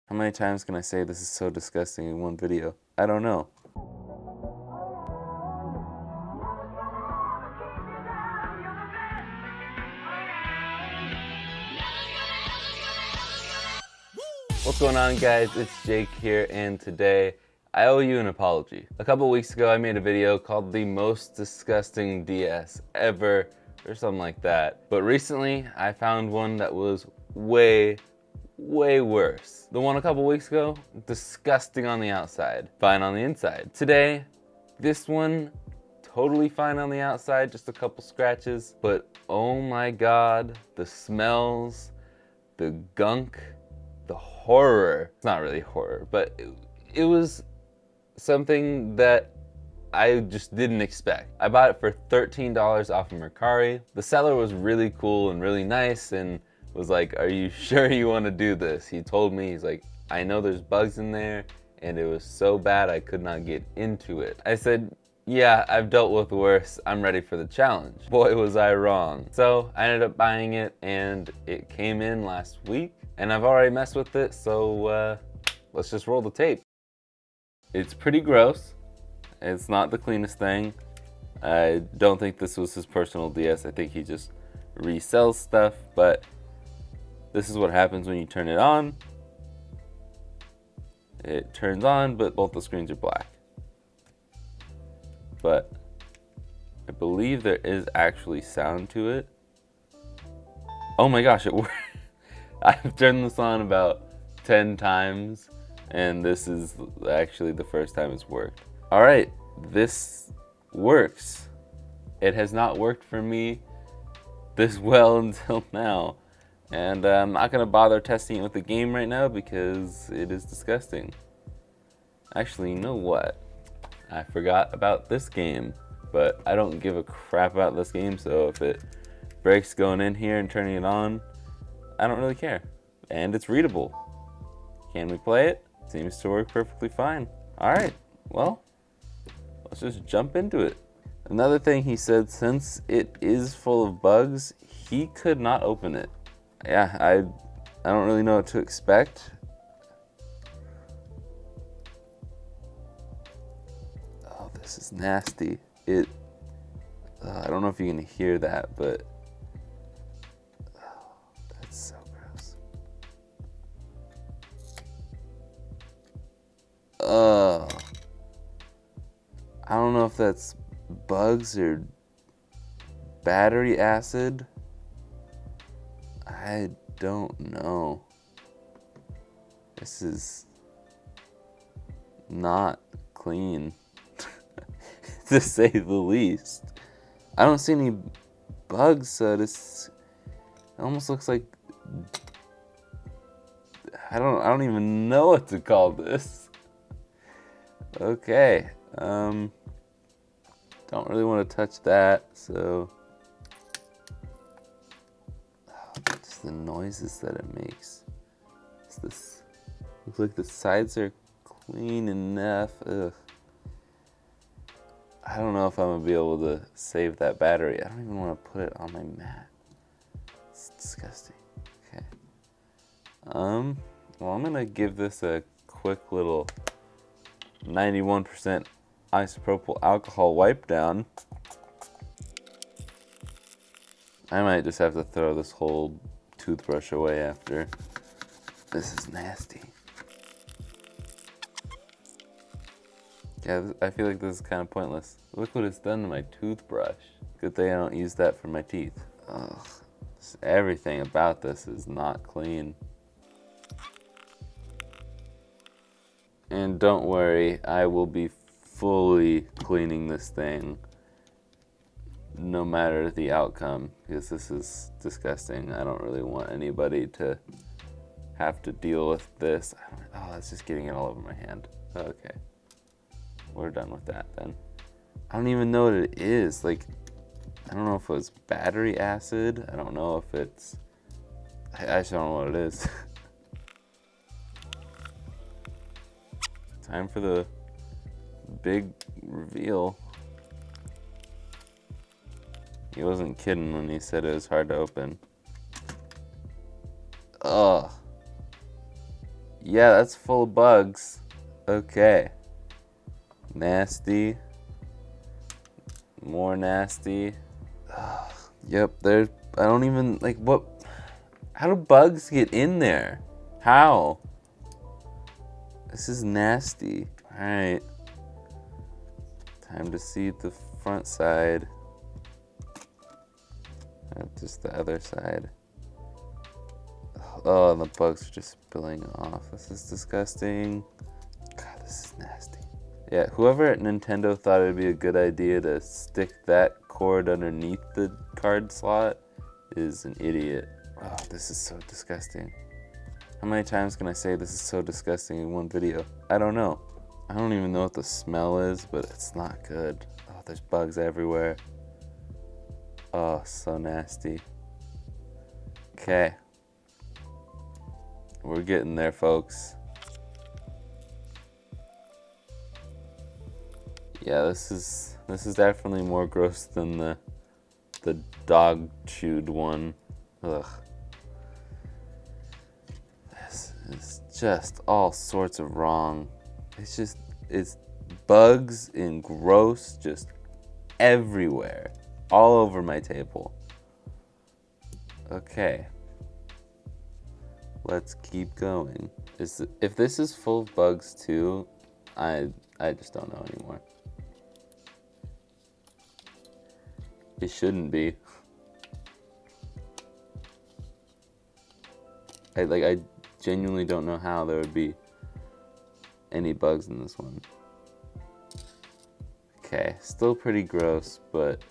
How many times can I say this is so disgusting in one video? I don't know. What's going on, guys? It's Jake here, and today I owe you an apology. A couple weeks ago I made a video called the most disgusting DS ever or something like that. But recently I found one that was way worse. The one a couple weeks ago, disgusting on the outside, fine on the inside. Today, this one, totally fine on the outside, just a couple scratches, but oh my god, the smells, the gunk, the horror. It's not really horror, but it was something that I just didn't expect. I bought it for $13 off of Mercari. The seller was really cool and really nice and was like, "Are you sure you want to do this?" He told me, he's like, "I know there's bugs in there and it was so bad I could not get into it." I said, "Yeah, I've dealt with worse. I'm ready for the challenge." Boy, was I wrong. So I ended up buying it and it came in last week and I've already messed with it, so let's just roll the tape. It's pretty gross. It's not the cleanest thing. I don't think this was his personal DS. I think he just resells stuff, but this is what happens when you turn it on. It turns on, but both the screens are black. But I believe there is actually sound to it. Oh my gosh, it worked. I've turned this on about 10 times, and this is actually the first time it's worked. All right, this works. It has not worked for me this well until now. And I'm not gonna bother testing it with the game right now because it is disgusting. Actually, you know what? I forgot about this game, but I don't give a crap about this game, so if it breaks going in here and turning it on, I don't really care. And it's readable. Can we play it? Seems to work perfectly fine. All right, well, let's just jump into it. Another thing he said, since it is full of bugs, he could not open it. Yeah, I don't really know what to expect. Oh, this is nasty. I don't know if you can hear that, but oh, that's so gross. I don't know if that's bugs or battery acid. I don't know. This is not clean, to say the least. I don't see any bugs, so it almost looks like I don't even know what to call this. Okay, don't really want to touch that, so just the noises that it makes. Looks like the sides are clean enough. Ugh. I don't know if I'm gonna be able to save that battery. I don't even want to put it on my mat. It's disgusting. Okay. Well, I'm gonna give this a quick little 91% isopropyl alcohol wipe down. I might just have to throw this whole toothbrush away after. This is nasty. Yeah, I feel like this is kind of pointless. Look what it's done to my toothbrush. Good thing I don't use that for my teeth. Ugh, everything about this is not clean. And don't worry, I will be fully cleaning this thing no matter the outcome, because this is disgusting. I don't really want anybody to have to deal with this. Oh, it's just getting it all over my hand. Okay. We're done with that then. I don't even know what it is. Like, I don't know if it was battery acid. I don't know if it's... I actually don't know what it is. Time for the big reveal. He wasn't kidding when he said it was hard to open. Ugh. Yeah, that's full of bugs. Okay. Nasty. More nasty. Ugh. Yep, there's, I don't even, like, what, how do bugs get in there? How? This is nasty. All right. Time to see the front side. Just the other side. Oh, and the bugs are just spilling off. This is disgusting. God, this is nasty. Yeah, whoever at Nintendo thought it'd be a good idea to stick that cord underneath the card slot is an idiot. Oh, this is so disgusting. How many times can I say this is so disgusting in one video? I don't know. I don't even know what the smell is, but it's not good. Oh, there's bugs everywhere. Oh, so nasty. Okay. We're getting there, folks. Yeah, this is definitely more gross than the dog chewed one. Ugh. This is just all sorts of wrong. It's bugs and gross just everywhere. All over my table. Okay. Let's keep going. If this is full of bugs too, I just don't know anymore. It shouldn't be. I genuinely don't know how there would be any bugs in this one. Okay, still pretty gross, but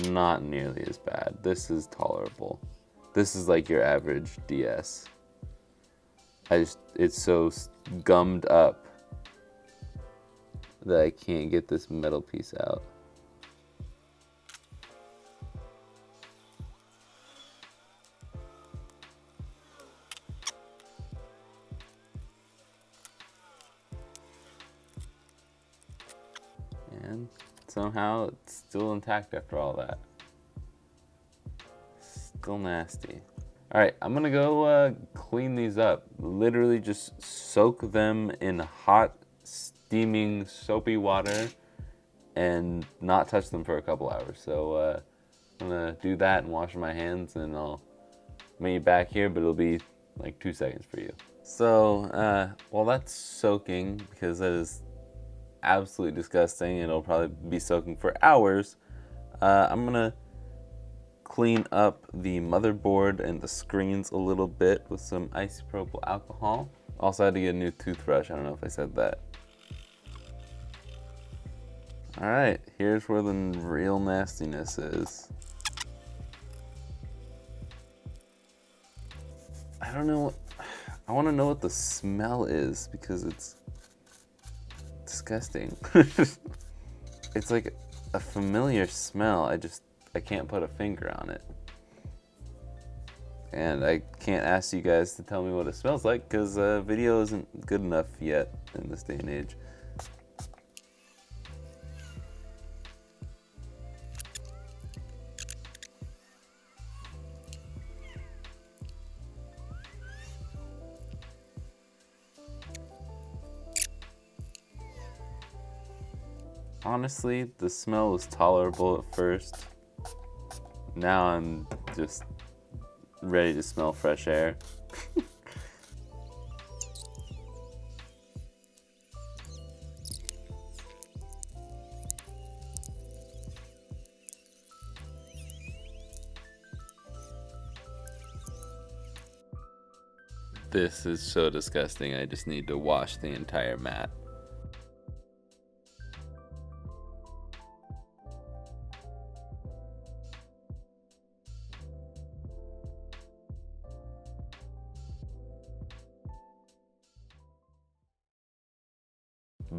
not nearly as bad. This is tolerable. This is like your average DS. It's so gummed up that I can't get this metal piece out. And somehow it's still intact after all that. Still nasty. All right, I'm gonna go clean these up. Literally just soak them in hot, steaming, soapy water and not touch them for a couple hours. So I'm gonna do that and wash my hands, and I'll meet you back here, but it'll be like 2 seconds for you. So while that's soaking, because that is absolutely disgusting, and it'll probably be soaking for hours, I'm gonna clean up the motherboard and the screens a little bit with some isopropyl alcohol. Also had to get a new toothbrush. I don't know if I said that. All right, here's where the real nastiness is. I don't know. I want to know what the smell is because it's disgusting. It's like a familiar smell. I can't put a finger on it. And I can't ask you guys to tell me what it smells like because video isn't good enough yet in this day and age. Honestly, the smell was tolerable at first. Now I'm just ready to smell fresh air. This is so disgusting. I just need to wash the entire mat.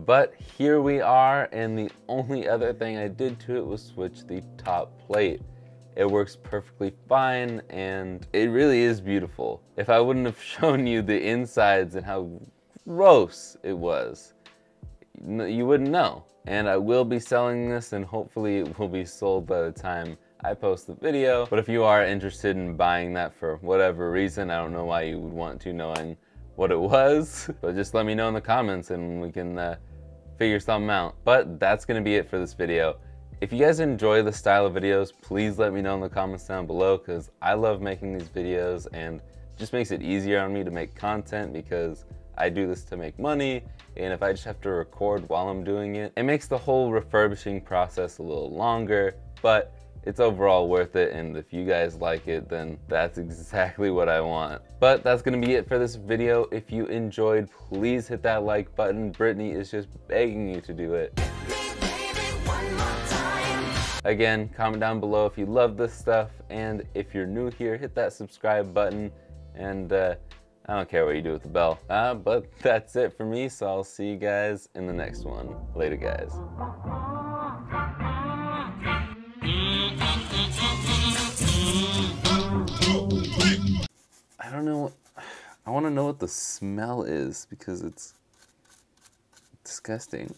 But here we are, and the only other thing I did to it was switch the top plate. It works perfectly fine, and it really is beautiful. If I wouldn't have shown you the insides and how gross it was, you wouldn't know. And I will be selling this, and hopefully it will be sold by the time I post the video. But if you are interested in buying that for whatever reason, I don't know why you would want to, knowing what it was. But just let me know in the comments and we can figure something out. But that's gonna be it for this video. If you guys enjoy this style of videos, please let me know in the comments down below, because I love making these videos and it just makes it easier on me to make content, because I do this to make money, and if I just have to record while I'm doing it, it makes the whole refurbishing process a little longer, but it's overall worth it, and if you guys like it, then that's exactly what I want. But that's gonna be it for this video. If you enjoyed, please hit that like button. Brittany is just begging you to do it. Again, comment down below if you love this stuff, and if you're new here, hit that subscribe button, and I don't care what you do with the bell. But that's it for me, so I'll see you guys in the next one. Later, guys. I don't know. I want to know what the smell is, because it's disgusting.